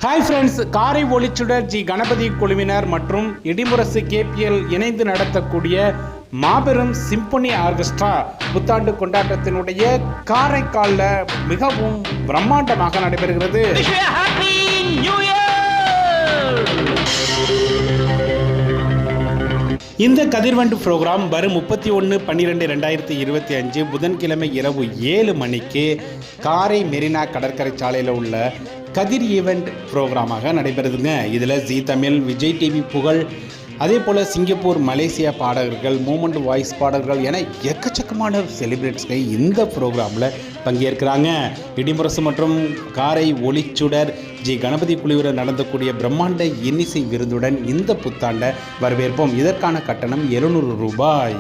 Hi friends, காரை ஒளிச்சுடர் G Ganapathi குழுவினர் மற்றும் இடிமுரசு கேபிஎல் இணைந்து நடத்தக்கூடிய மாபெரும் சிம்பொனி ஆர்கெஸ்ட்ரா புத்தாண்டு கொண்டாட்டத்தினுடைய காரைக்காலில் மிகவும் பிரம்மாண்டமாக நடைபெறுகிறது. இந்த கதிர்வண்டு ப்ரோக்ராம் வரும் 31/12/2025 புதன்கிழமை இரவு 7 மணிக்கு காரை மெரினா கடற்கரை சாலையில் உள்ள கதிர் ஈவெண்ட் ப்ரோக்ராமாக நடைபெறுதுங்க. இதில் ஜி தமிழ், விஜய் டிவி புகழ், அதே போல் சிங்கப்பூர், மலேசியா பாடகர்கள், மூமெண்ட் வாய்ஸ் பாடகர்கள் என எக்கச்சக்கமான செலிபிரிட்டிஸ்கள் இந்த ப்ரோக்ராமில் பங்கேற்கிறாங்க. இடிமுரசு மற்றும் காரை ஒளிச்சுடர் ஜி கணபதி குழுவினர் நடந்தக்கூடிய பிரம்மாண்ட இன்னிசை விருந்துடன் இந்த புத்தாண்டை வரவேற்போம். இதற்கான கட்டணம் 700 ரூபாய்.